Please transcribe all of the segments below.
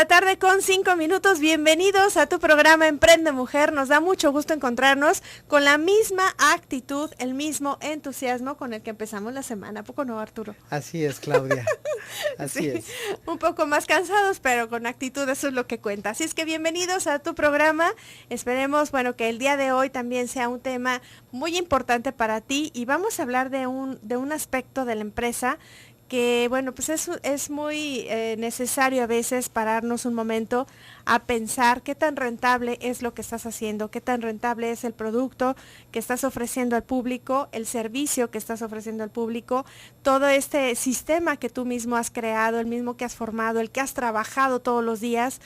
la tarde con 5 minutos. Bienvenidos a tu programa Emprende Mujer. Nos da mucho gusto encontrarnos con la misma actitud, el mismo entusiasmo con el que empezamos la semana. ¿A poco no, Arturo? Así es, Claudia. Así es. Un poco más cansados, pero con actitud, eso es lo que cuenta. Así es que bienvenidos a tu programa. Esperemos, bueno, que el día de hoy también sea un tema muy importante para ti y vamos a hablar de un aspecto de la empresa que, bueno, pues es muy necesario a veces pararnos un momento a pensar qué tan rentable es lo que estás haciendo, qué tan rentable es el producto que estás ofreciendo al público, el servicio que estás ofreciendo al público, todo este sistema que tú mismo has creado, el mismo que has formado, el que has trabajado todos los días,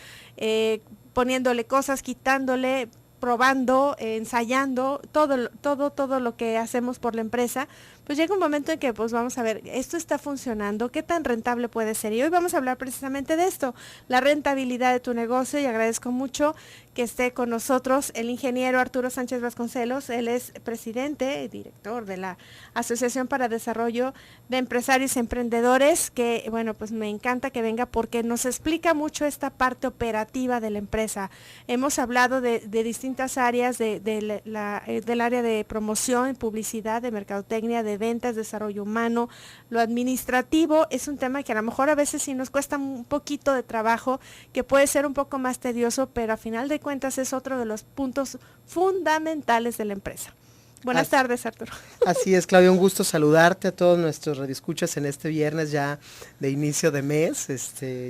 poniéndole cosas, quitándole, probando, ensayando, todo lo que hacemos por la empresa, pues llega un momento en que pues vamos a ver, esto está funcionando, qué tan rentable puede ser. Y hoy vamos a hablar precisamente de esto, la rentabilidad de tu negocio, y agradezco mucho que esté con nosotros el ingeniero Arturo Sánchez Vasconcelos. Él es presidente y director de la Asociación para Desarrollo de Empresarios y Emprendedores, que bueno, pues me encanta que venga porque nos explica mucho esta parte operativa de la empresa. Hemos hablado de distintas áreas del área de promoción, publicidad, de mercadotecnia, de ventas, desarrollo humano, lo administrativo. Es un tema que a lo mejor a veces sí nos cuesta un poquito de trabajo, que puede ser un poco más tedioso, pero a final de cuentas es otro de los puntos fundamentales de la empresa. Buenas tardes, Arturo. Así es, Claudia, un gusto saludarte a todos nuestros radioescuchas en este viernes ya de inicio de mes,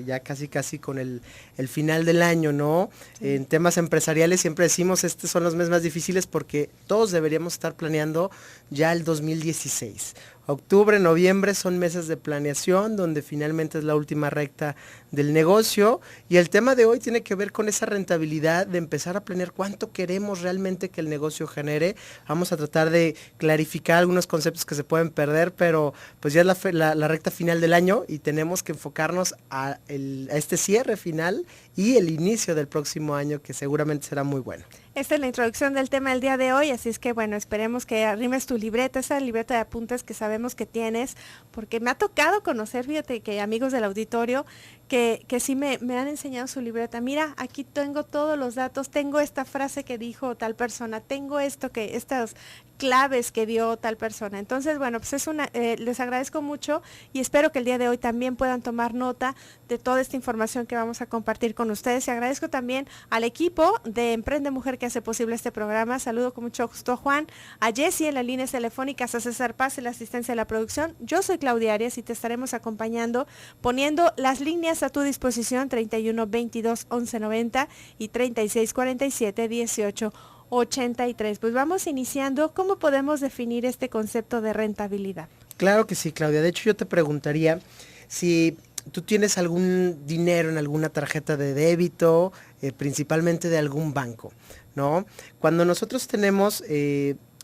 ya casi con el final del año, ¿no? Sí. En temas empresariales siempre decimos, estos son los meses más difíciles porque todos deberíamos estar planeando ya el 2016. Octubre, noviembre son meses de planeación, donde finalmente es la última recta del negocio, y el tema de hoy tiene que ver con esa rentabilidad de empezar a planear cuánto queremos realmente que el negocio genere. Vamos a tratar de clarificar algunos conceptos que se pueden perder, pero pues ya es la recta final del año y tenemos que enfocarnos a este cierre final y el inicio del próximo año, que seguramente será muy bueno. Esta es la introducción del tema del día de hoy, así es que bueno, esperemos que arrimes tu libreta, esa libreta de apuntes que sabemos que tienes, porque me ha tocado conocer, fíjate, que amigos del auditorio que sí me han enseñado su libreta. Mira, aquí tengo todos los datos, tengo esta frase que dijo tal persona, tengo estas claves que dio tal persona. Entonces, bueno, pues les agradezco mucho y espero que el día de hoy también puedan tomar nota de toda esta información que vamos a compartir con ustedes. Y agradezco también al equipo de Emprende Mujer que hace posible este programa. Saludo con mucho gusto a Juan, a Jessy en las líneas telefónicas, a César Paz en la asistencia de la producción. Yo soy Claudia Arias y te estaremos acompañando, poniendo las líneas a tu disposición, 31 22 11 90 y 36 47 18 83. Pues vamos iniciando. ¿Cómo podemos definir este concepto de rentabilidad? Claro que sí, Claudia. De hecho, yo te preguntaría si tú tienes algún dinero en alguna tarjeta de débito, principalmente de algún banco, ¿no? Cuando nosotros tenemos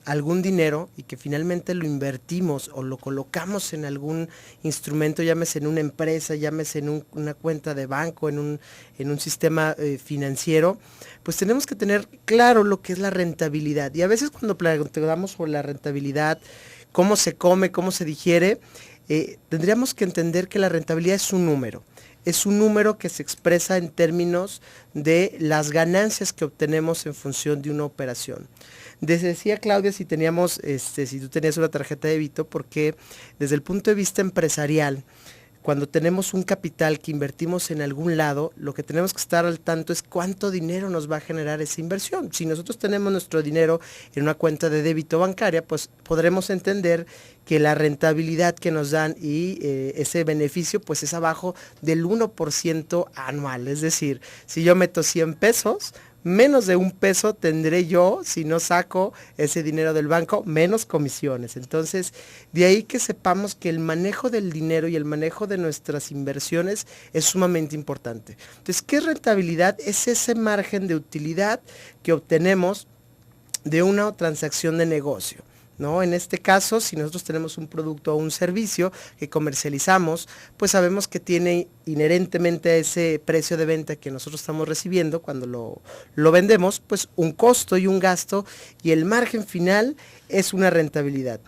algún dinero y que finalmente lo invertimos o lo colocamos en algún instrumento, llámese en una empresa, llámese en una cuenta de banco, en un sistema financiero, pues tenemos que tener claro lo que es la rentabilidad. Y a veces cuando preguntamos sobre la rentabilidad, cómo se come, cómo se digiere, tendríamos que entender que la rentabilidad es un número. Es un número que se expresa en términos de las ganancias que obtenemos en función de una operación. Decía Claudia si tú tenías una tarjeta de débito, porque desde el punto de vista empresarial, cuando tenemos un capital que invertimos en algún lado, lo que tenemos que estar al tanto es cuánto dinero nos va a generar esa inversión. Si nosotros tenemos nuestro dinero en una cuenta de débito bancaria, pues podremos entender que la rentabilidad que nos dan y ese beneficio pues es abajo del 1% anual. Es decir, si yo meto 100 pesos, menos de $1 tendré yo si no saco ese dinero del banco, menos comisiones. Entonces, de ahí que sepamos que el manejo del dinero y el manejo de nuestras inversiones es sumamente importante. Entonces, ¿qué es rentabilidad? Es ese margen de utilidad que obtenemos de una transacción de negocio, ¿no? En este caso, si nosotros tenemos un producto o un servicio que comercializamos, pues sabemos que tiene inherentemente a ese precio de venta que nosotros estamos recibiendo cuando lo vendemos, pues un costo y un gasto, y el margen final es una rentabilidad.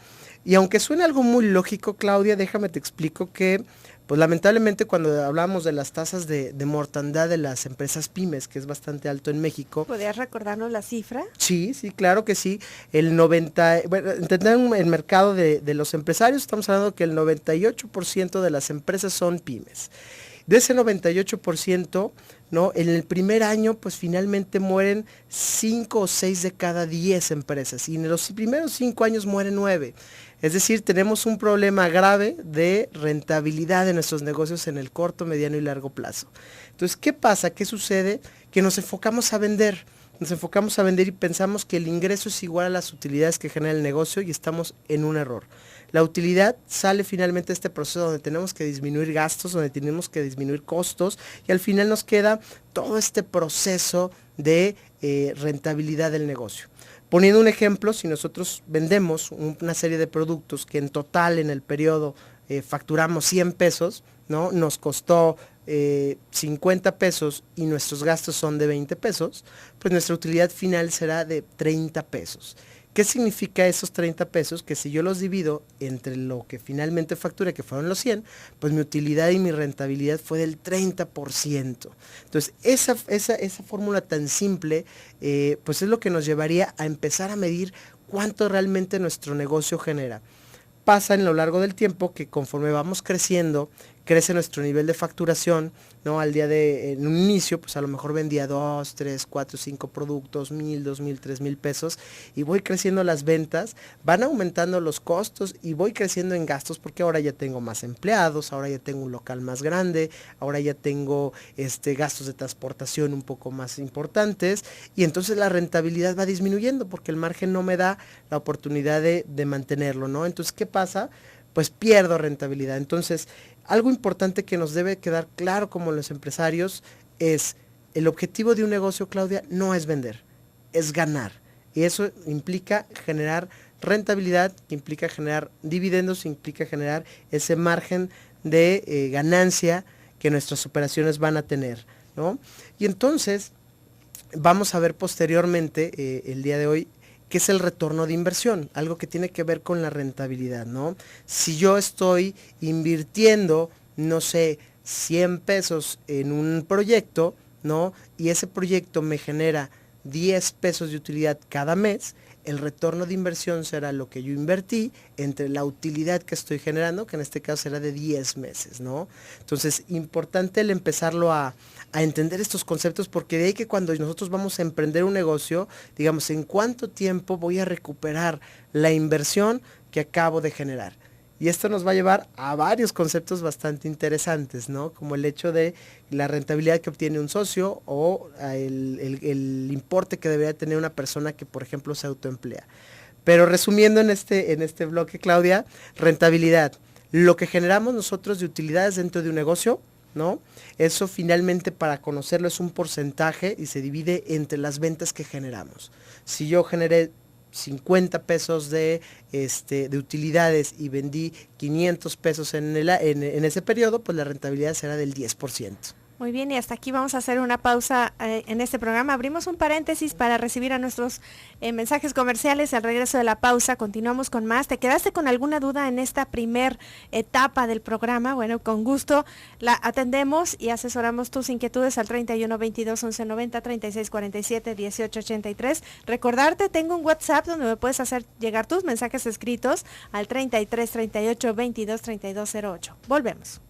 Y aunque suene algo muy lógico, Claudia, déjame te explico que Pues lamentablemente cuando hablamos de las tasas de mortandad de las empresas pymes, que es bastante alto en México. ¿Podrías recordarnos la cifra? Sí, claro que sí. Entender el mercado de los empresarios, estamos hablando que el 98% de las empresas son pymes. De ese 98%, ¿no? En el primer año, pues finalmente mueren 5 o 6 de cada 10 empresas. Y en los primeros 5 años mueren 9. Es decir, tenemos un problema grave de rentabilidad de nuestros negocios en el corto, mediano y largo plazo. Entonces, ¿qué pasa? ¿Qué sucede? Que nos enfocamos a vender. Nos enfocamos a vender y pensamos que el ingreso es igual a las utilidades que genera el negocio y estamos en un error. La utilidad sale finalmente de este proceso donde tenemos que disminuir gastos, donde tenemos que disminuir costos y al final nos queda todo este proceso de rentabilidad del negocio. Poniendo un ejemplo, si nosotros vendemos una serie de productos que en total en el periodo facturamos 100 pesos, ¿no? Nos costó 50 pesos y nuestros gastos son de 20 pesos, pues nuestra utilidad final será de 30 pesos. ¿Qué significa esos 30 pesos? Que si yo los divido entre lo que finalmente facturé, que fueron los 100, pues mi utilidad y mi rentabilidad fue del 30%. Entonces, esa fórmula tan simple, pues es lo que nos llevaría a empezar a medir cuánto realmente nuestro negocio genera. Pasa en lo largo del tiempo que conforme vamos creciendo, crece nuestro nivel de facturación, ¿no? En un inicio, pues a lo mejor vendía 2, 3, 4, 5 productos, 1,000, 2,000, 3,000 pesos, y voy creciendo las ventas, van aumentando los costos y voy creciendo en gastos porque ahora ya tengo más empleados, ahora ya tengo un local más grande, ahora ya tengo gastos de transportación un poco más importantes, y entonces la rentabilidad va disminuyendo porque el margen no me da la oportunidad de mantenerlo, ¿no? Entonces, ¿qué pasa? Pues pierdo rentabilidad. Entonces, algo importante que nos debe quedar claro como los empresarios es el objetivo de un negocio, Claudia, no es vender, es ganar. Y eso implica generar rentabilidad, implica generar dividendos, implica generar ese margen de ganancia que nuestras operaciones van a tener, ¿no? Y entonces, vamos a ver posteriormente, el día de hoy, que es el retorno de inversión, algo que tiene que ver con la rentabilidad, ¿no? Si yo estoy invirtiendo, no sé, 100 pesos en un proyecto, ¿no? Y ese proyecto me genera 10 pesos de utilidad cada mes, el retorno de inversión será lo que yo invertí entre la utilidad que estoy generando, que en este caso será de 10 meses, ¿no? Entonces, importante el empezarlo a entender estos conceptos, porque de ahí que cuando nosotros vamos a emprender un negocio, digamos, ¿en cuánto tiempo voy a recuperar la inversión que acabo de generar? Y esto nos va a llevar a varios conceptos bastante interesantes, ¿no? Como el hecho de la rentabilidad que obtiene un socio o el importe que debería tener una persona que, por ejemplo, se autoemplea. Pero resumiendo en este bloque, Claudia, rentabilidad, lo que generamos nosotros de utilidades dentro de un negocio, ¿no? Eso finalmente, para conocerlo, es un porcentaje y se divide entre las ventas que generamos. Si yo generé 50 pesos de utilidades y vendí 500 pesos en ese periodo, pues la rentabilidad será del 10%. Muy bien, y hasta aquí vamos a hacer una pausa en este programa. Abrimos un paréntesis para recibir a nuestros mensajes comerciales. Al regreso de la pausa continuamos con más. ¿Te quedaste con alguna duda en esta primer etapa del programa? Bueno, con gusto la atendemos y asesoramos tus inquietudes al 31 22 11 90 36 47 18 83. Recordarte, tengo un WhatsApp donde me puedes hacer llegar tus mensajes escritos al 33 38 22 32 08. Volvemos.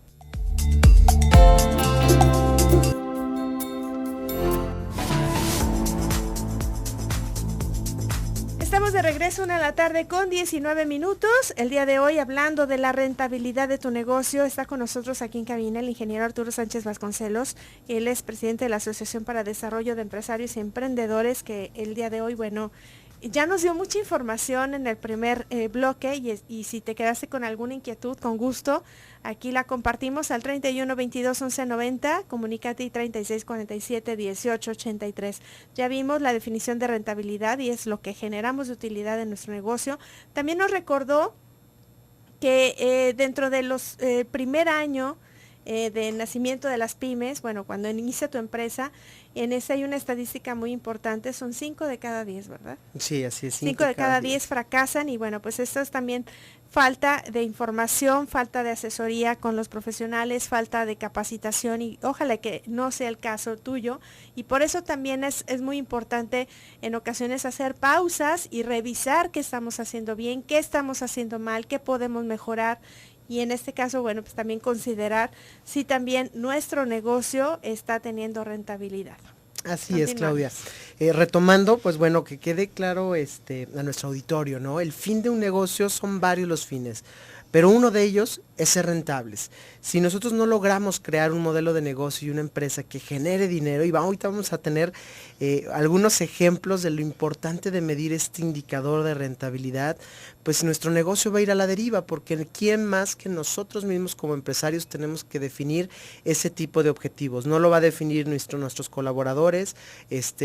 Estamos de regreso, 1:00 con 19 minutos. El día de hoy, hablando de la rentabilidad de tu negocio, está con nosotros aquí en cabina el ingeniero Arturo Sánchez Vasconcelos. Él es presidente de la Asociación para Desarrollo de Empresarios y Emprendedores, que el día de hoy, bueno, ya nos dio mucha información en el primer bloque y si te quedaste con alguna inquietud, con gusto, aquí la compartimos al 31 22 11 90, comunícate y 36 47 18 83. Ya vimos la definición de rentabilidad y es lo que generamos de utilidad en nuestro negocio. También nos recordó que dentro de los primer año de nacimiento de las pymes, bueno, cuando inicia tu empresa, en ese hay una estadística muy importante, son 5 de cada 10, ¿verdad? Sí, así es. 5 de cada 10 fracasan y bueno, pues esto es también falta de información, falta de asesoría con los profesionales, falta de capacitación y ojalá que no sea el caso tuyo. Y por eso también es muy importante en ocasiones hacer pausas y revisar qué estamos haciendo bien, qué estamos haciendo mal, qué podemos mejorar. Y en este caso, bueno, pues también considerar si también nuestro negocio está teniendo rentabilidad. Así es, Claudia. Retomando, pues bueno, que quede claro a nuestro auditorio, ¿no? El fin de un negocio son varios los fines, pero uno de ellos es ser rentables. Si nosotros no logramos crear un modelo de negocio y una empresa que genere dinero, y ahorita vamos a tener algunos ejemplos de lo importante de medir este indicador de rentabilidad, pues nuestro negocio va a ir a la deriva, porque ¿quién más que nosotros mismos como empresarios tenemos que definir ese tipo de objetivos? No lo va a definir nuestros colaboradores,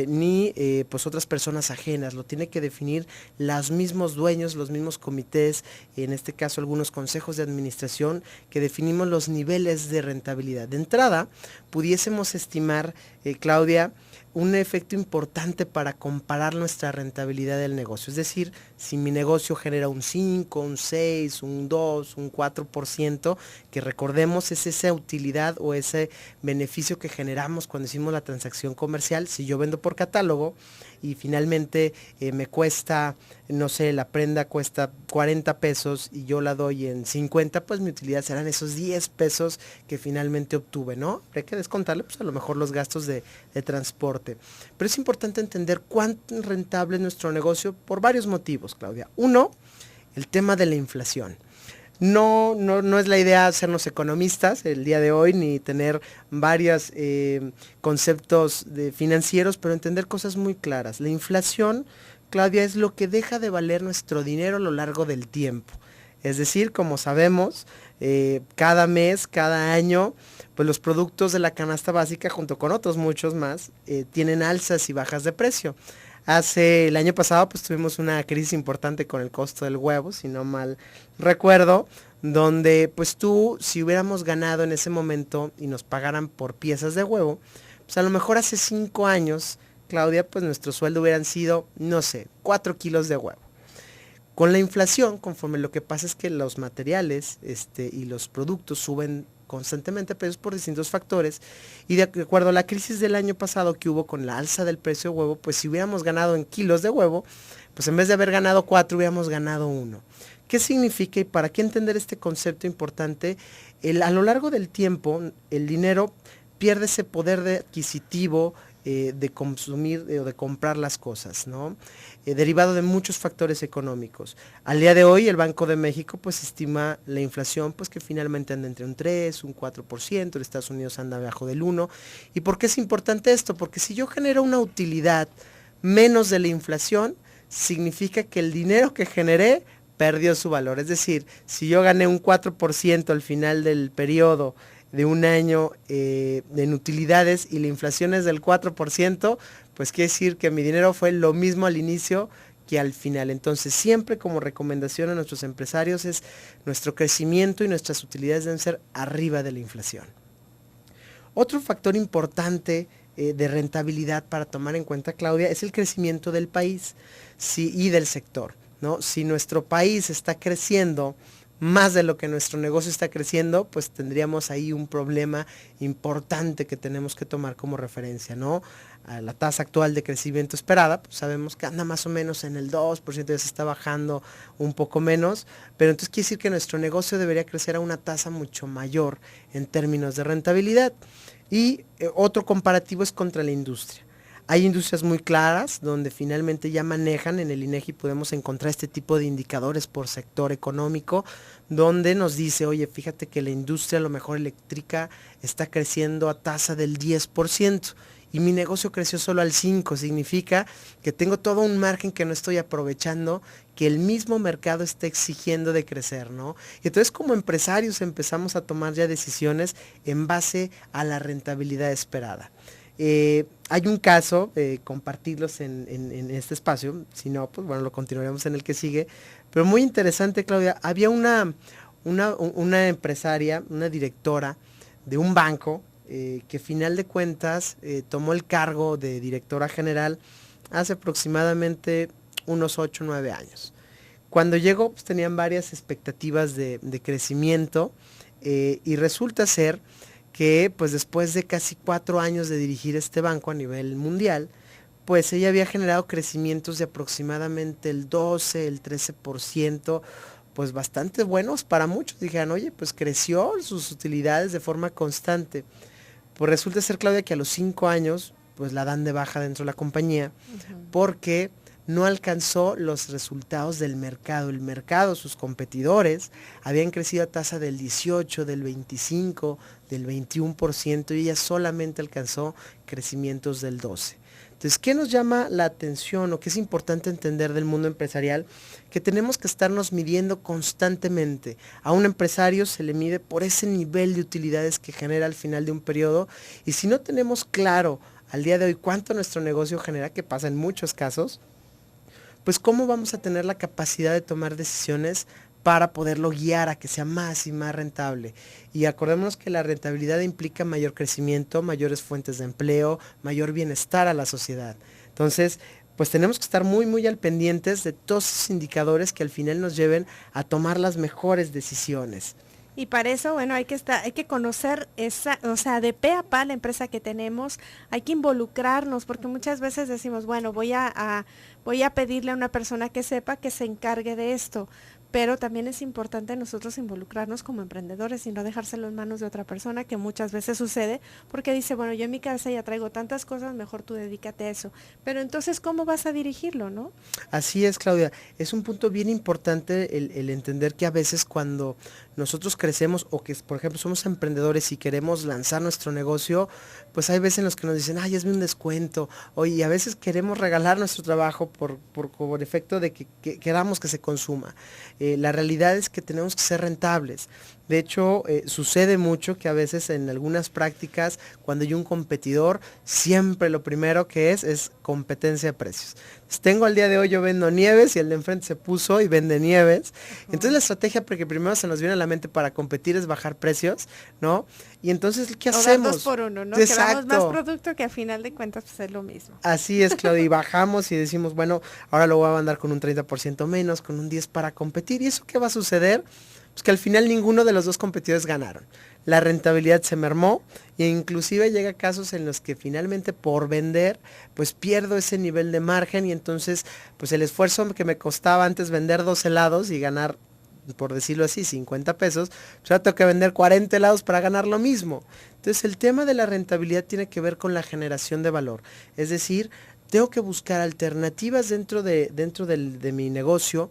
ni pues otras personas ajenas, lo tiene que definir los mismos dueños, los mismos comités, en este caso algunos consejos de administración, que definimos los niveles de rentabilidad. De entrada, pudiésemos estimar, Claudia, un efecto importante para comparar nuestra rentabilidad del negocio. Es decir, si mi negocio genera un 5, un 6, un 2, un 4%, que recordemos es esa utilidad o ese beneficio que generamos cuando hicimos la transacción comercial. Si yo vendo por catálogo y finalmente me cuesta, no sé, la prenda cuesta 40 pesos y yo la doy en 50, pues mi utilidad serán esos 10 pesos que finalmente obtuve, ¿no? Hay que descontarle pues a lo mejor los gastos de transporte. Pero es importante entender cuánto rentable es nuestro negocio por varios motivos, Claudia. Uno, el tema de la inflación. No es la idea hacernos economistas el día de hoy, ni tener varios conceptos financieros, pero entender cosas muy claras. La inflación, Claudia, es lo que deja de valer nuestro dinero a lo largo del tiempo. Es decir, como sabemos, cada mes, cada año, pues los productos de la canasta básica, junto con otros muchos más, tienen alzas y bajas de precio. El año pasado pues tuvimos una crisis importante con el costo del huevo, si no mal recuerdo, donde pues si hubiéramos ganado en ese momento y nos pagaran por piezas de huevo, pues a lo mejor hace 5 años, Claudia, pues nuestro sueldo hubieran sido, no sé, 4 kilos de huevo. Con la inflación, conforme lo que pasa es que los materiales y los productos suben constantemente precios por distintos factores, y de acuerdo a la crisis del año pasado que hubo con la alza del precio de huevo, pues si hubiéramos ganado en kilos de huevo, pues en vez de haber ganado 4, hubiéramos ganado 1. ¿Qué significa y para qué entender este concepto importante? A lo largo del tiempo, el dinero pierde ese poder adquisitivo de consumir o de comprar las cosas, ¿no? Derivado de muchos factores económicos. Al día de hoy el Banco de México pues estima la inflación pues que finalmente anda entre un 3, un 4%, en Estados Unidos anda abajo del 1. ¿Y por qué es importante esto? Porque si yo genero una utilidad menos de la inflación, significa que el dinero que generé perdió su valor. Es decir, si yo gané un 4% al final del periodo de un año en utilidades y la inflación es del 4%, pues quiere decir que mi dinero fue lo mismo al inicio que al final. Entonces siempre como recomendación a nuestros empresarios es nuestro crecimiento y nuestras utilidades deben ser arriba de la inflación. Otro factor importante de rentabilidad para tomar en cuenta, Claudia, es el crecimiento del país y del sector, ¿no? Si nuestro país está creciendo más de lo que nuestro negocio está creciendo, pues tendríamos ahí un problema importante que tenemos que tomar como referencia, ¿no? A la tasa actual de crecimiento esperada, pues sabemos que anda más o menos en el 2%, ya se está bajando un poco menos, pero entonces quiere decir que nuestro negocio debería crecer a una tasa mucho mayor en términos de rentabilidad. Y otro comparativo es contra la industria. Hay industrias muy claras donde finalmente ya manejan, en el INEGI podemos encontrar este tipo de indicadores por sector económico, donde nos dice, oye, fíjate que la industria a lo mejor eléctrica está creciendo a tasa del 10% y mi negocio creció solo al 5%, significa que tengo todo un margen que no estoy aprovechando, que el mismo mercado está exigiendo de crecer, ¿no? Y entonces como empresarios empezamos a tomar ya decisiones en base a la rentabilidad esperada. Hay un caso, compartirlos en este espacio, si no, pues bueno, lo continuaremos en el que sigue, pero muy interesante, Claudia. Había una empresaria, una directora de un banco que final de cuentas tomó el cargo de directora general hace aproximadamente unos 8 o 9 años. Cuando llegó, pues tenían varias expectativas de crecimiento y resulta ser que pues después de casi 4 años de dirigir este banco a nivel mundial, pues ella había generado crecimientos de aproximadamente el 12, el 13%, pues bastante buenos para muchos. Dijeron, oye, pues creció sus utilidades de forma constante. Pues resulta ser, Claudia, que a los 5 años, pues la dan de baja dentro de la compañía, porque no alcanzó los resultados del mercado. El mercado, sus competidores, habían crecido a tasa del 18, del 25, del 21% y ella solamente alcanzó crecimientos del 12%. Entonces, ¿qué nos llama la atención o qué es importante entender del mundo empresarial? Que tenemos que estarnos midiendo constantemente. A un empresario se le mide por ese nivel de utilidades que genera al final de un periodo, y si no tenemos claro al día de hoy cuánto nuestro negocio genera, que pasa en muchos casos, pues cómo vamos a tener la capacidad de tomar decisiones para poderlo guiar a que sea más y más rentable. Y acordémonos que la rentabilidad implica mayor crecimiento, mayores fuentes de empleo, mayor bienestar a la sociedad. Entonces, pues tenemos que estar muy al pendientes de todos esos indicadores que al final nos lleven a tomar las mejores decisiones. Y para eso, bueno, hay que conocer esa, o sea, de pe a pa la empresa que tenemos, hay que involucrarnos, porque muchas veces decimos, bueno, voy a pedirle a una persona que sepa que se encargue de esto. Pero también es importante nosotros involucrarnos como emprendedores y no dejárselo en manos de otra persona, que muchas veces sucede, porque dice, bueno, yo en mi cabeza ya traigo tantas cosas, mejor tú dedícate a eso. Pero entonces, ¿cómo vas a dirigirlo, no? Así es, Claudia. Es un punto bien importante el entender que a veces cuando nosotros crecemos o que, por ejemplo, somos emprendedores y queremos lanzar nuestro negocio, pues hay veces en los que nos dicen, ay, hazme un descuento. Oye, y a veces queremos regalar nuestro trabajo por efecto de que queramos que se consuma. La realidad es que tenemos que ser rentables. De hecho, sucede mucho que a veces en algunas prácticas, cuando hay un competidor, siempre lo primero que es competencia de precios. Entonces, tengo al día de hoy, yo vendo nieves y el de enfrente se puso y vende nieves. Entonces la estrategia, porque primero se nos viene a la mente para competir, es bajar precios, ¿no? Y entonces, ¿qué hacemos? 2 por 1, ¿no? Exacto. Que damos más producto que a final de cuentas pues es lo mismo. Así es, Claudia, y bajamos y decimos, bueno, ahora lo voy a mandar con un 30% menos, con un 10% para competir. ¿Y eso qué va a suceder? Pues que al final ninguno de los dos competidores ganaron. La rentabilidad se mermó e inclusive llega a casos en los que finalmente por vender, pues pierdo ese nivel de margen y entonces pues el esfuerzo que me costaba antes vender 2 helados y ganar, por decirlo así, 50 pesos, pues ahora tengo que vender 40 helados para ganar lo mismo. Entonces el tema de la rentabilidad tiene que ver con la generación de valor. Es decir, tengo que buscar alternativas dentro de mi negocio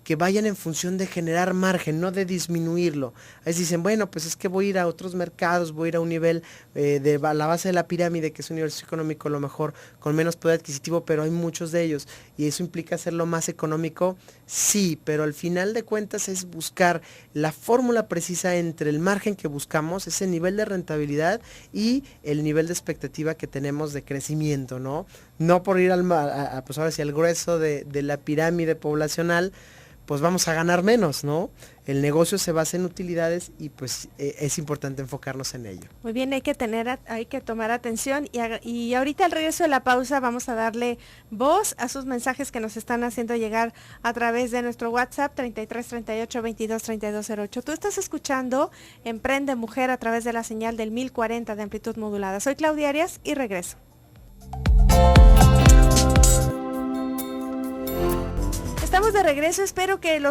que vayan en función de generar margen, no de disminuirlo. Ahí dicen, bueno, pues es que voy a ir a otros mercados, voy a ir a un nivel de la base de la pirámide, que es un nivel socioeconómico a lo mejor con menos poder adquisitivo, pero hay muchos de ellos. Y eso implica hacerlo más económico, sí, pero al final de cuentas es buscar la fórmula precisa entre el margen que buscamos, ese nivel de rentabilidad y el nivel de expectativa que tenemos de crecimiento, ¿no? No por ir pues ahora sí, al grueso de la pirámide poblacional, pues vamos a ganar menos, ¿no? El negocio se basa en utilidades y pues es importante enfocarnos en ello. Muy bien, hay que tomar atención y ahorita al regreso de la pausa vamos a darle voz a sus mensajes que nos están haciendo llegar a través de nuestro WhatsApp 33 38 22 32 08. Tú estás escuchando Emprende Mujer a través de la señal del 1040 de amplitud modulada. Soy Claudia Arias y regreso. Estamos de regreso, espero que el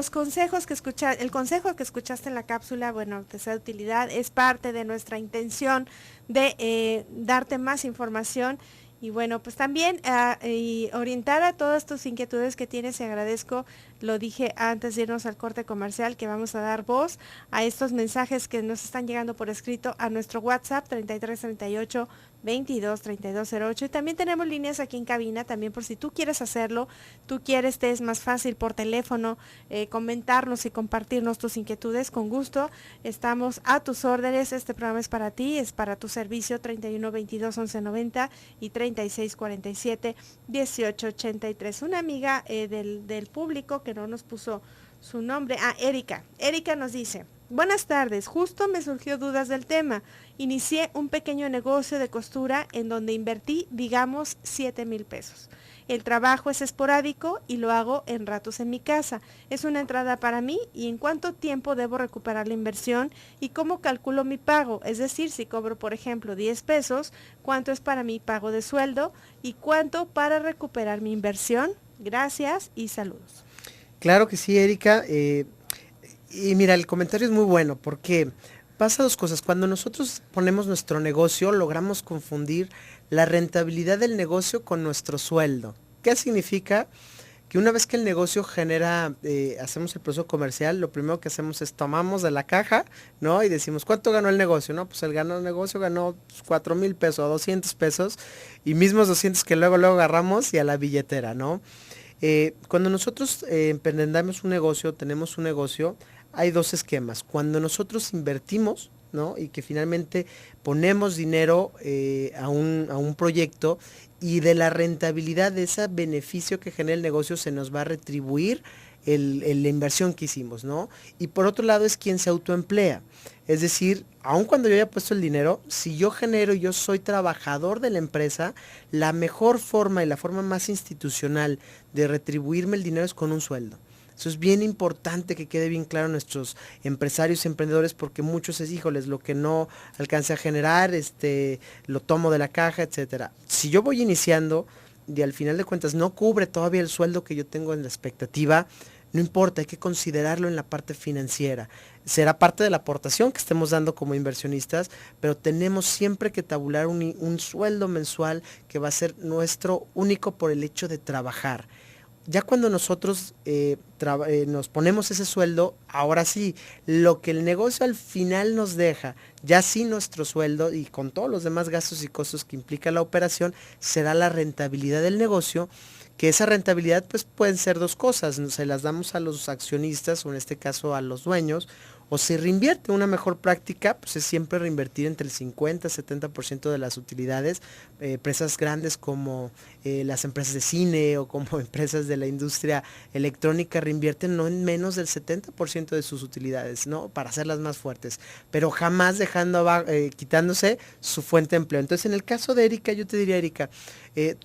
consejo que escuchaste en la cápsula, bueno, te sea de utilidad, es parte de nuestra intención de darte más información y bueno, pues también y orientar a todas tus inquietudes que tienes y agradezco, lo dije antes de irnos al corte comercial, que vamos a dar voz a estos mensajes que nos están llegando por escrito a nuestro WhatsApp 33 38 22 32 08 y también tenemos líneas aquí en cabina, también por si tú quieres hacerlo, te es más fácil por teléfono comentarnos y compartirnos tus inquietudes, con gusto, estamos a tus órdenes, este programa es para ti, es para tu servicio 31 22 11 90 y 36 47 18 83. Una amiga del público que no nos puso su nombre, Erika nos dice, Buenas tardes, justo me surgió dudas del tema. Inicié un pequeño negocio de costura en donde invertí, digamos, 7,000 pesos. El trabajo es esporádico y lo hago en ratos en mi casa. Es una entrada para mí y en cuánto tiempo debo recuperar la inversión y cómo calculo mi pago. Es decir, si cobro, por ejemplo, 10 pesos, ¿cuánto es para mi pago de sueldo y cuánto para recuperar mi inversión? Gracias y saludos. Claro que sí, Erika. Y mira, el comentario es muy bueno porque pasa dos cosas. Cuando nosotros ponemos nuestro negocio, logramos confundir la rentabilidad del negocio con nuestro sueldo. ¿Qué significa? Que una vez que el negocio genera, hacemos el proceso comercial, lo primero que hacemos es tomamos de la caja, ¿no? Y decimos, ¿cuánto ganó el negocio? No, pues el negocio ganó 4,000 pesos o 200 pesos y mismos 200 que luego agarramos y a la billetera, ¿no? Cuando nosotros emprendemos un negocio, tenemos un negocio, hay dos esquemas. Cuando nosotros invertimos, ¿no? Y que finalmente ponemos dinero a un proyecto y de la rentabilidad de ese beneficio que genera el negocio se nos va a retribuir la inversión que hicimos, ¿no? Y por otro lado es quien se autoemplea. Es decir, aun cuando yo haya puesto el dinero, si yo genero, yo soy trabajador de la empresa, la mejor forma y la forma más institucional de retribuirme el dinero es con un sueldo. Eso es bien importante que quede bien claro a nuestros empresarios y emprendedores porque muchos es, híjoles, lo que no alcance a generar, lo tomo de la caja, etcétera. Si yo voy iniciando y al final de cuentas no cubre todavía el sueldo que yo tengo en la expectativa, no importa, hay que considerarlo en la parte financiera. Será parte de la aportación que estemos dando como inversionistas, pero tenemos siempre que tabular un sueldo mensual que va a ser nuestro único por el hecho de trabajar. Ya cuando nosotros nos ponemos ese sueldo, ahora sí, lo que el negocio al final nos deja, ya sin nuestro sueldo y con todos los demás gastos y costos que implica la operación, será la rentabilidad del negocio, que esa rentabilidad pues pueden ser dos cosas, se las damos a los accionistas o en este caso a los dueños, o se reinvierte. Una mejor práctica pues es siempre reinvertir entre el 50 y 70% de las utilidades. Empresas grandes como las empresas de cine o como empresas de la industria electrónica reinvierten no en menos del 70% de sus utilidades, ¿no? Para hacerlas más fuertes, pero jamás quitándose su fuente de empleo. Entonces en el caso de Erika, yo te diría, Erika,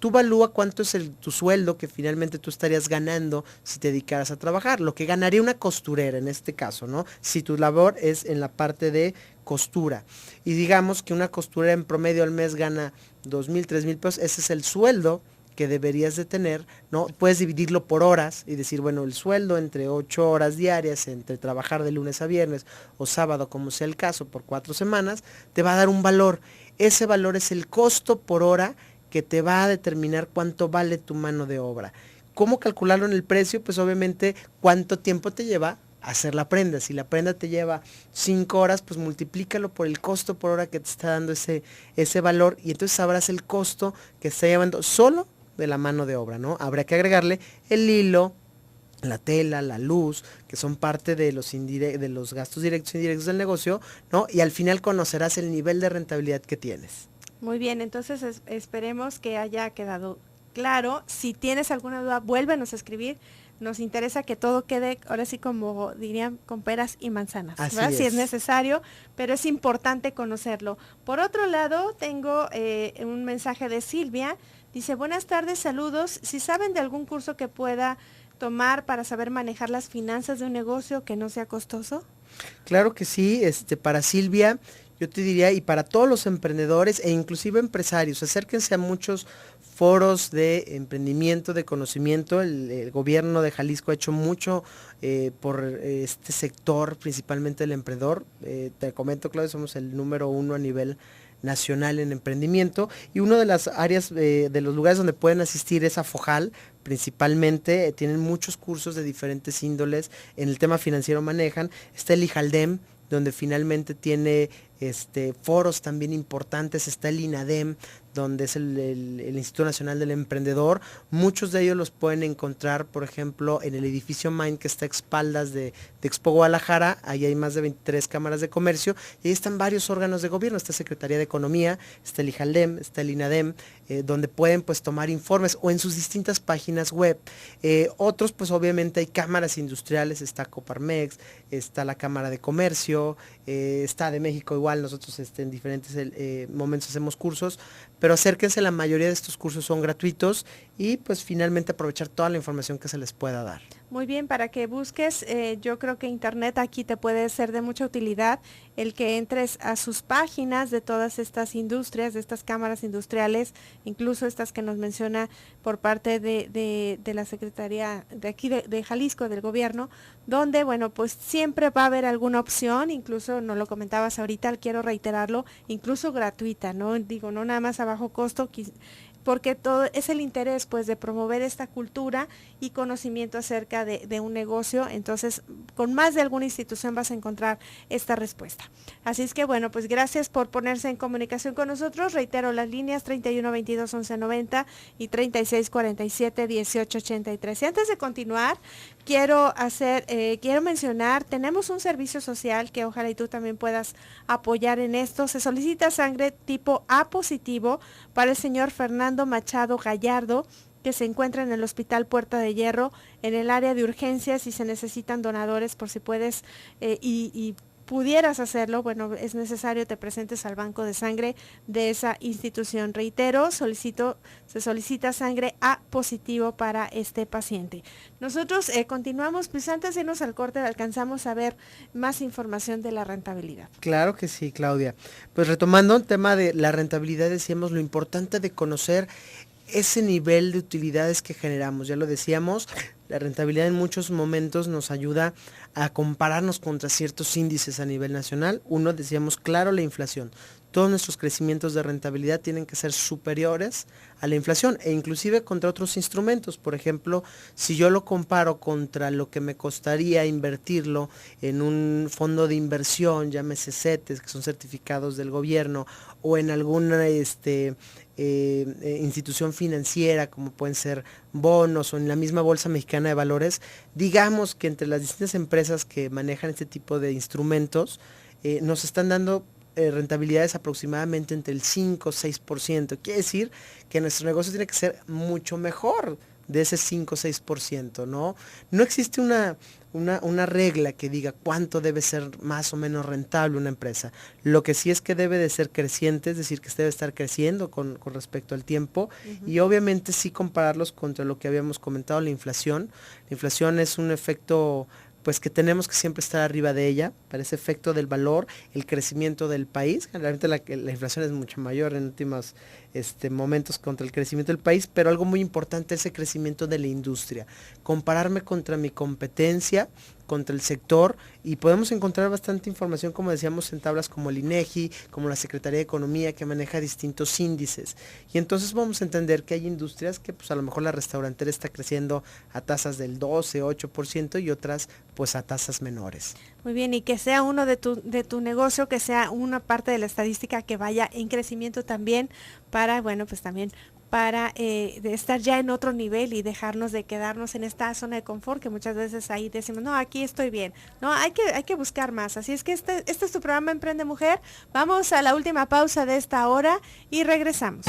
tú evalúa cuánto es tu sueldo que finalmente tú estarías ganando si te dedicaras a trabajar, lo que ganaría una costurera en este caso, ¿no? Si tu labor es en la parte de costura. Y digamos que una costurera en promedio al mes gana 2,000, 3,000 pesos, ese es el sueldo que deberías de tener, ¿no? Puedes dividirlo por horas y decir, bueno, el sueldo entre 8 horas diarias, entre trabajar de lunes a viernes o sábado, como sea el caso, por 4 semanas, te va a dar un valor. Ese valor es el costo por hora que te va a determinar cuánto vale tu mano de obra. ¿Cómo calcularlo en el precio? Pues obviamente cuánto tiempo te lleva hacer la prenda. Si la prenda te lleva 5 horas, pues multiplícalo por el costo por hora que te está dando ese valor y entonces sabrás el costo que está llevando solo de la mano de obra, ¿no? Habrá que agregarle el hilo, la tela, la luz, que son parte de los gastos directos e indirectos del negocio, ¿no? Y al final conocerás el nivel de rentabilidad que tienes. Muy bien, entonces esperemos que haya quedado claro. Si tienes alguna duda, vuélvenos a escribir. Nos interesa que todo quede, ahora sí como dirían, con peras y manzanas, ¿verdad? Si es necesario, pero es importante conocerlo. Por otro lado, tengo un mensaje de Silvia. Dice, buenas tardes, saludos. Si saben de algún curso que pueda tomar para saber manejar las finanzas de un negocio que no sea costoso. Claro que sí, para Silvia, yo te diría, y para todos los emprendedores e inclusive empresarios, acérquense a muchos foros de emprendimiento, de conocimiento. El gobierno de Jalisco ha hecho mucho por este sector, principalmente el emprendedor. Te comento, Claudia, somos el número 1 a nivel nacional en emprendimiento y una de las áreas de los lugares donde pueden asistir es a FOJAL, principalmente tienen muchos cursos de diferentes índoles en el tema financiero manejan, está el IJALDEM, donde finalmente tiene foros también importantes, está el INADEM, donde es el Instituto Nacional del Emprendedor. Muchos de ellos los pueden encontrar, por ejemplo, en el edificio Mind, que está a espaldas de Expo Guadalajara. Ahí hay más de 23 cámaras de comercio y ahí están varios órganos de gobierno. Está Secretaría de Economía, está el IJALDEM, está el INADEM, donde pueden pues tomar informes o en sus distintas páginas web. Otros pues obviamente hay cámaras industriales, está Coparmex, está la Cámara de Comercio, está de México igual. Nosotros en diferentes momentos hacemos cursos, pero acérquense, la mayoría de estos cursos son gratuitos y pues finalmente aprovechar toda la información que se les pueda dar. Muy bien, para que busques, yo creo que internet aquí te puede ser de mucha utilidad el que entres a sus páginas de todas estas industrias, de estas cámaras industriales, incluso estas que nos menciona por parte de la Secretaría de aquí de Jalisco, del gobierno, donde, bueno, pues siempre va a haber alguna opción, incluso nos lo comentabas ahorita, quiero reiterarlo, incluso gratuita, ¿no? Digo, no nada más a bajo costo, porque todo es el interés pues de promover esta cultura y conocimiento acerca de un negocio. Entonces con más de alguna institución vas a encontrar esta respuesta. Así es que bueno, pues gracias por ponerse en comunicación con nosotros. Reitero las líneas 3122-1190 y 3647-1883. Y antes de continuar, quiero mencionar, tenemos un servicio social que ojalá y tú también puedas apoyar en esto. Se solicita sangre tipo A positivo para el señor Fernando Machado Gallardo, que se encuentra en el Hospital Puerta de Hierro, en el área de urgencias, y se necesitan donadores. Por si puedes y pudieras hacerlo, bueno, es necesario te presentes al banco de sangre de esa institución. Reitero, se solicita sangre A positivo para este paciente. Nosotros continuamos, pues antes de irnos al corte alcanzamos a ver más información de la rentabilidad. Claro que sí, Claudia. Pues retomando el tema de la rentabilidad, decíamos lo importante de conocer ese nivel de utilidades que generamos. Ya lo decíamos, la rentabilidad en muchos momentos nos ayuda a compararnos contra ciertos índices a nivel nacional. Uno, decíamos, claro, la inflación. Todos nuestros crecimientos de rentabilidad tienen que ser superiores a la inflación e inclusive contra otros instrumentos. Por ejemplo, si yo lo comparo contra lo que me costaría invertirlo en un fondo de inversión, llámese CETES, que son certificados del gobierno, o en alguna institución financiera como pueden ser bonos o en la misma Bolsa Mexicana de Valores, digamos que entre las distintas empresas que manejan este tipo de instrumentos nos están dando rentabilidades aproximadamente entre el 5 o 6%. Quiere decir que nuestro negocio tiene que ser mucho mejor de ese 5 o 6%, ¿no? No existe una regla que diga cuánto debe ser más o menos rentable una empresa. Lo que sí es que debe de ser creciente, es decir, que debe estar creciendo con respecto al tiempo. Y obviamente sí compararlos contra lo que habíamos comentado, la inflación. La inflación es un efecto pues que tenemos que siempre estar arriba de ella, para ese efecto del valor, el crecimiento del país. Generalmente la inflación es mucho mayor en últimos momentos contra el crecimiento del país, pero algo muy importante es el crecimiento de la industria. Compararme contra mi competencia, contra el sector, y podemos encontrar bastante información, como decíamos, en tablas como el INEGI, como la Secretaría de Economía, que maneja distintos índices. Y entonces vamos a entender que hay industrias que pues a lo mejor la restaurantera está creciendo a tasas del 12, 8% y otras pues a tasas menores. Muy bien, y que sea uno de tu negocio, que sea una parte de la estadística que vaya en crecimiento también para, bueno, pues también para de estar ya en otro nivel y dejarnos de quedarnos en esta zona de confort, que muchas veces ahí decimos, no, aquí estoy bien. No, hay que buscar más. Así es que este es tu programa Emprende Mujer. Vamos a la última pausa de esta hora y regresamos.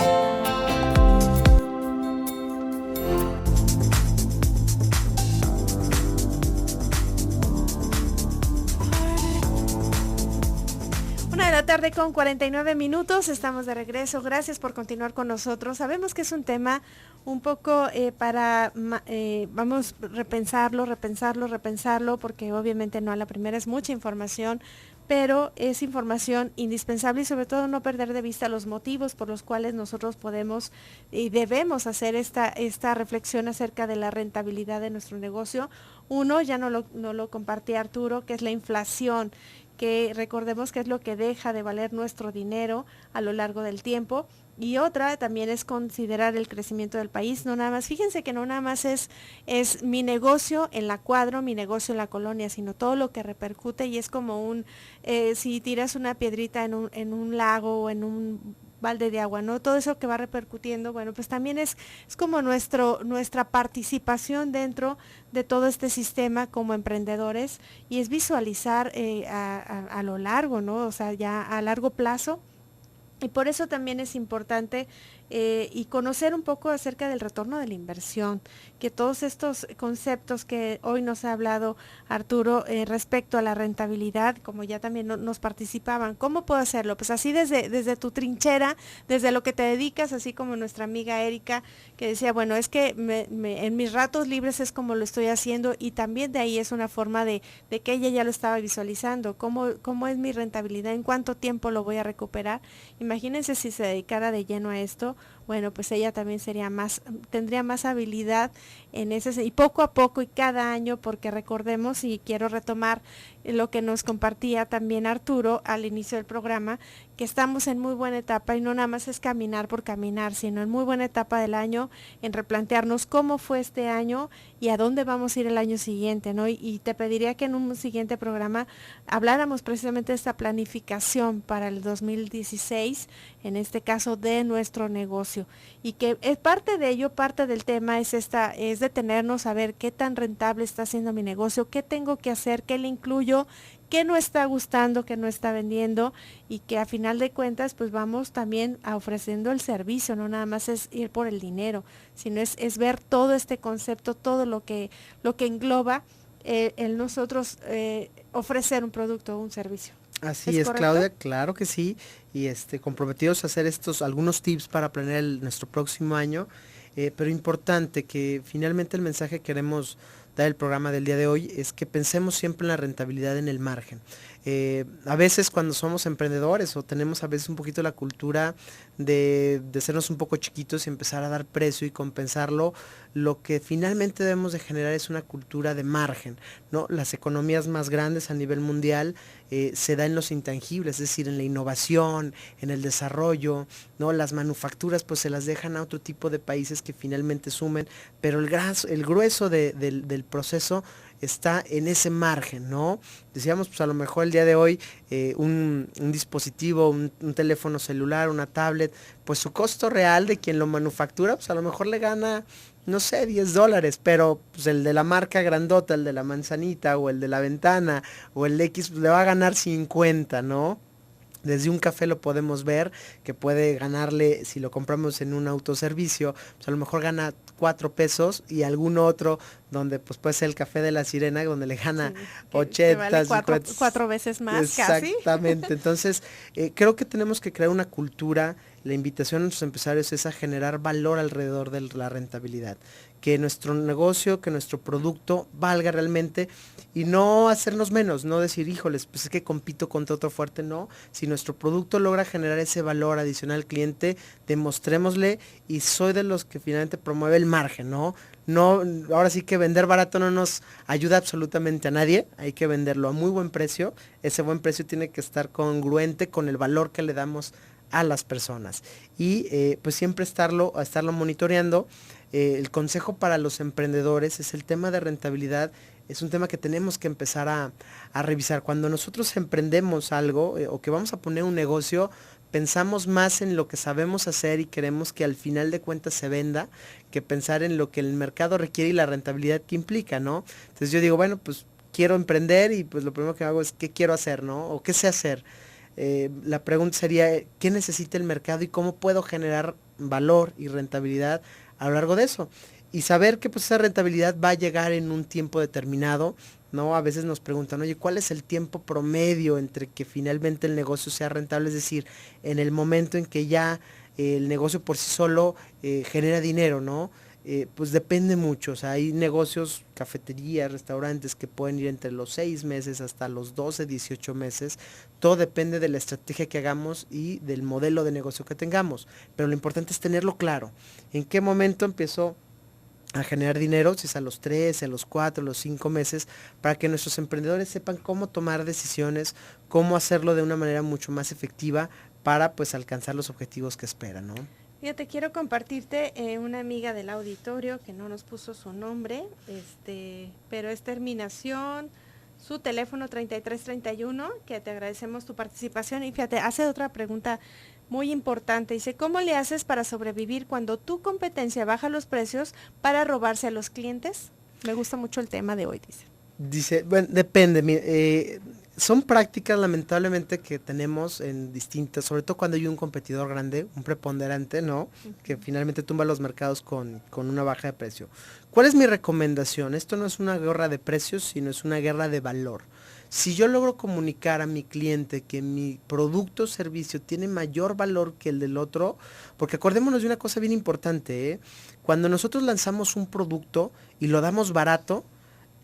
La tarde con 49 minutos, estamos de regreso. Gracias por continuar con nosotros. Sabemos que es un tema un poco vamos a repensarlo, porque obviamente no a la primera es mucha información, pero es información indispensable y sobre todo no perder de vista los motivos por los cuales nosotros podemos y debemos hacer esta reflexión acerca de la rentabilidad de nuestro negocio. Uno, ya no lo compartía Arturo, que es la inflación, que recordemos que es lo que deja de valer nuestro dinero a lo largo del tiempo. Y otra también es considerar el crecimiento del país, no nada más, fíjense que no nada más es mi negocio en la cuadro, mi negocio en la colonia, sino todo lo que repercute y es como si tiras una piedrita en un lago o en un balde de agua, ¿no? Todo eso que va repercutiendo, bueno, pues también es como nuestra participación dentro de todo este sistema como emprendedores y es visualizar a lo largo, ¿no? O sea, ya a largo plazo. Y por eso también es importante y conocer un poco acerca del retorno de la inversión, que todos estos conceptos que hoy nos ha hablado Arturo respecto a la rentabilidad, como ya también nos participaban, ¿cómo puedo hacerlo? Pues así desde tu trinchera, desde lo que te dedicas, así como nuestra amiga Erika, que decía, bueno, es que en mis ratos libres es como lo estoy haciendo y también de ahí es una forma de que ella ya lo estaba visualizando, cómo es mi rentabilidad, en cuánto tiempo lo voy a recuperar. Imagínense si se dedicara de lleno a esto, bueno, pues ella también tendría más habilidad en ese, y poco a poco y cada año, porque recordemos, y quiero retomar lo que nos compartía también Arturo al inicio del programa, que estamos en muy buena etapa y no nada más es caminar por caminar, sino en muy buena etapa del año, en replantearnos cómo fue este año y a dónde vamos a ir el año siguiente, ¿no? Y te pediría que en un siguiente programa habláramos precisamente de esta planificación para el 2016, en este caso de nuestro negocio, y que es parte de ello, parte del tema es detenernos a ver qué tan rentable está siendo mi negocio, qué tengo que hacer, qué le incluyo, qué no está gustando, qué no está vendiendo y que a final de cuentas pues vamos también a ofreciendo el servicio, no nada más es ir por el dinero, sino es ver todo este concepto, todo lo que engloba el nosotros ofrecer un producto o un servicio. Así es, Claudia, claro que sí, y comprometidos a hacer algunos tips para planear nuestro próximo año, pero importante que finalmente el mensaje que queremos dar el programa del día de hoy es que pensemos siempre en la rentabilidad en el margen. A veces cuando somos emprendedores o tenemos a veces un poquito la cultura de sernos un poco chiquitos y empezar a dar precio y compensarlo, lo que finalmente debemos de generar es una cultura de margen, ¿no? Las economías más grandes a nivel mundial se da en los intangibles, es decir, en la innovación, en el desarrollo, ¿no? Las manufacturas pues se las dejan a otro tipo de países que finalmente sumen, pero el grueso del proceso está en ese margen, ¿no? Decíamos, pues a lo mejor el día de hoy un dispositivo, un teléfono celular, una tablet, pues su costo real de quien lo manufactura, pues a lo mejor le gana, no sé, $10, pero pues el de la marca grandota, el de la manzanita o el de la ventana o el X, pues le va a ganar 50, ¿no? Desde un café lo podemos ver, que puede ganarle, si lo compramos en un autoservicio, pues a lo mejor gana 4 pesos y algún otro donde pues puede ser el café de la sirena, donde le gana 80, vale cuatro veces más. Exactamente, casi. Entonces creo que tenemos que crear una cultura. La invitación a nuestros empresarios es a generar valor alrededor de la rentabilidad, que nuestro negocio, que nuestro producto valga realmente y no hacernos menos, no decir, híjoles, pues es que compito contra otro fuerte, no. Si nuestro producto logra generar ese valor adicional al cliente, demostrémosle, y soy de los que finalmente promueve el margen, ¿no? No, ahora sí que vender barato no nos ayuda absolutamente a nadie, hay que venderlo a muy buen precio, ese buen precio tiene que estar congruente con el valor que le damos a las personas y pues siempre estarlo monitoreando. El consejo para los emprendedores es el tema de rentabilidad, es un tema que tenemos que empezar a revisar. Cuando nosotros emprendemos algo o que vamos a poner un negocio, pensamos más en lo que sabemos hacer y queremos que al final de cuentas se venda, que pensar en lo que el mercado requiere y la rentabilidad que implica, ¿no? Entonces yo digo, bueno, pues quiero emprender y pues lo primero que hago es qué quiero hacer, ¿no? O qué sé hacer. La pregunta sería, ¿qué necesita el mercado y cómo puedo generar valor y rentabilidad a lo largo de eso? Y saber que pues esa rentabilidad va a llegar en un tiempo determinado, ¿no? A veces nos preguntan, oye, ¿cuál es el tiempo promedio entre que finalmente el negocio sea rentable? Es decir, en el momento en que ya el negocio por sí solo genera dinero, ¿no? Pues depende mucho, o sea, hay negocios, cafeterías, restaurantes que pueden ir entre los 6 meses hasta los 12, 18 meses, todo depende de la estrategia que hagamos y del modelo de negocio que tengamos, pero lo importante es tenerlo claro, en qué momento empiezo a generar dinero, si es a los 3, a los 4, a los 5 meses, para que nuestros emprendedores sepan cómo tomar decisiones, cómo hacerlo de una manera mucho más efectiva, para pues alcanzar los objetivos que esperan, ¿no? Fíjate, quiero compartirte una amiga del auditorio que no nos puso su nombre, pero es terminación, su teléfono 3331, que te agradecemos tu participación. Y fíjate, hace otra pregunta muy importante. Dice, ¿cómo le haces para sobrevivir cuando tu competencia baja los precios para robarse a los clientes? Me gusta mucho el tema de hoy, dice. Dice, bueno, depende. Son prácticas lamentablemente que tenemos en distintas, sobre todo cuando hay un competidor grande, un preponderante, ¿no? Que finalmente tumba los mercados con una baja de precio. ¿Cuál es mi recomendación? Esto no es una guerra de precios, sino es una guerra de valor. Si yo logro comunicar a mi cliente que mi producto o servicio tiene mayor valor que el del otro, porque acordémonos de una cosa bien importante, ¿eh? Cuando nosotros lanzamos un producto y lo damos barato,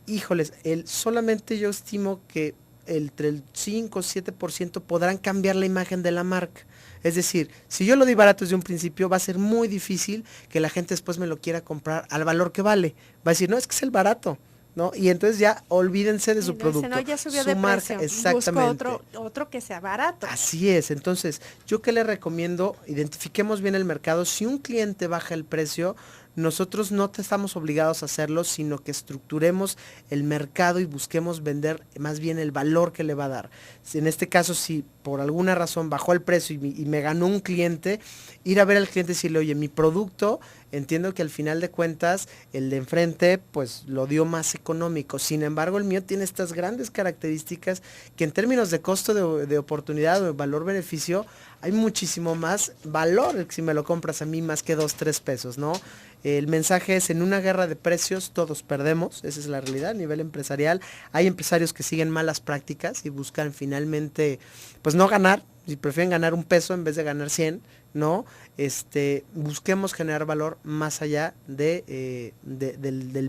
híjoles, solamente yo estimo que entre el 5 o 7% podrán cambiar la imagen de la marca. Es decir, si yo lo di barato desde un principio, va a ser muy difícil que la gente después me lo quiera comprar al valor que vale. Va a decir, no, es que es el barato, ¿no? Y entonces ya olvídense de su producto. No, ya subió su de marca, precio. exactamente. Busco otro que sea barato. Así es. Entonces, ¿yo qué le recomiendo? Identifiquemos bien el mercado. Si un cliente baja el precio, nosotros no estamos obligados a hacerlo, sino que estructuremos el mercado y busquemos vender más bien el valor que le va a dar. En este caso, si por alguna razón bajó el precio y me ganó un cliente, ir a ver al cliente y decirle, oye, mi producto, entiendo que al final de cuentas el de enfrente pues lo dio más económico. Sin embargo, el mío tiene estas grandes características que en términos de costo de oportunidad o de valor-beneficio, hay muchísimo más valor si me lo compras a mí más que 2, 3 pesos, ¿no? El mensaje es, en una guerra de precios todos perdemos, esa es la realidad a nivel empresarial. Hay empresarios que siguen malas prácticas y buscan finalmente, pues no ganar, y prefieren ganar un peso en vez de ganar 100, ¿no? Busquemos generar valor más allá del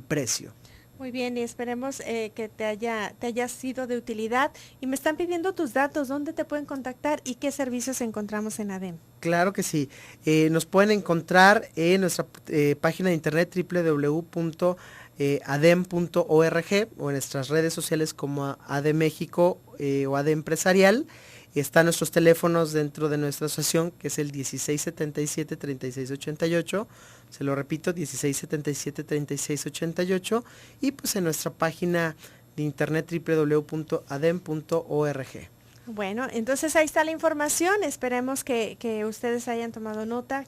precio. Muy bien, y esperemos que te haya sido de utilidad. Y me están pidiendo tus datos, ¿dónde te pueden contactar y qué servicios encontramos en ADEM? Claro que sí. Nos pueden encontrar en nuestra página de internet www.adem.org o en nuestras redes sociales como ADEM México o ADEM Empresarial. Están nuestros teléfonos dentro de nuestra asociación, que es el 1677-3688. Se lo repito, 1677-3688. Y pues en nuestra página de internet www.adem.org. Bueno, entonces ahí está la información. Esperemos que ustedes hayan tomado nota.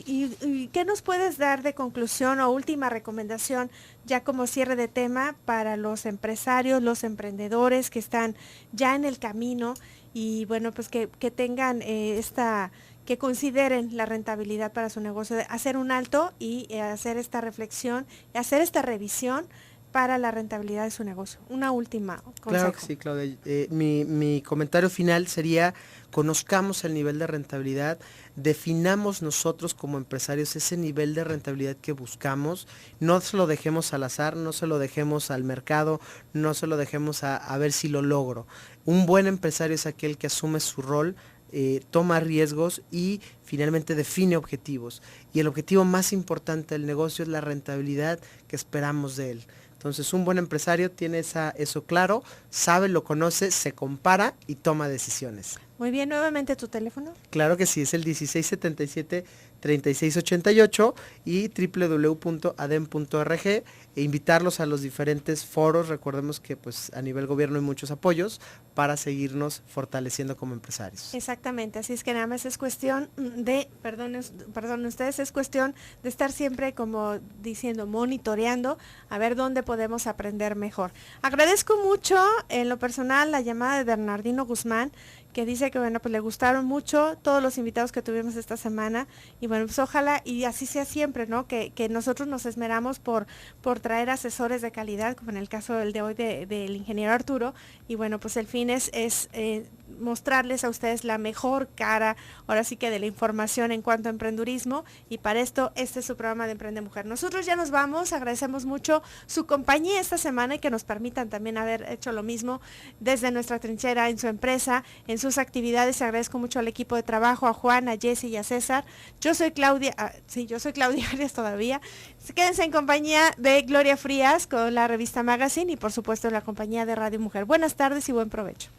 ¿Y qué nos puedes dar de conclusión o última recomendación ya como cierre de tema para los empresarios, los emprendedores que están ya en el camino? Y bueno, pues que tengan que consideren la rentabilidad para su negocio, hacer un alto y hacer esta reflexión, hacer esta revisión para la rentabilidad de su negocio. Una última consejo. Claro que sí, Claudia. Mi comentario final sería, conozcamos el nivel de rentabilidad, definamos nosotros como empresarios ese nivel de rentabilidad que buscamos, no se lo dejemos al azar, no se lo dejemos al mercado, no se lo dejemos a ver si lo logro. Un buen empresario es aquel que asume su rol, toma riesgos y finalmente define objetivos. Y el objetivo más importante del negocio es la rentabilidad que esperamos de él. Entonces, un buen empresario tiene eso claro, sabe, lo conoce, se compara y toma decisiones. Muy bien, nuevamente tu teléfono. Claro que sí, es el 1677-3688 y www.adem.org, e invitarlos a los diferentes foros. Recordemos que pues a nivel gobierno hay muchos apoyos para seguirnos fortaleciendo como empresarios. Exactamente, así es que nada más es cuestión de, perdón ustedes, es cuestión de estar siempre como diciendo, monitoreando, a ver dónde podemos aprender mejor. Agradezco mucho en lo personal la llamada de Bernardino Guzmán, que dice que bueno, pues le gustaron mucho todos los invitados que tuvimos esta semana y bueno, pues ojalá y así sea siempre, ¿no? Que nosotros nos esmeramos por traer asesores de calidad, como en el caso del de hoy del ingeniero Arturo, y bueno, pues el fin es mostrarles a ustedes la mejor cara, ahora sí que de la información en cuanto a emprendurismo, y para esto este es su programa de Emprende Mujer. Nosotros ya nos vamos, agradecemos mucho su compañía esta semana y que nos permitan también haber hecho lo mismo desde nuestra trinchera en su empresa, en sus actividades. Agradezco mucho al equipo de trabajo, a Juan, a Jessy y a César. Yo soy Claudia Arias todavía. Quédense en compañía de Gloria Frías con la revista Magazine y por supuesto en la compañía de Radio Mujer. Buenas tardes y buen provecho.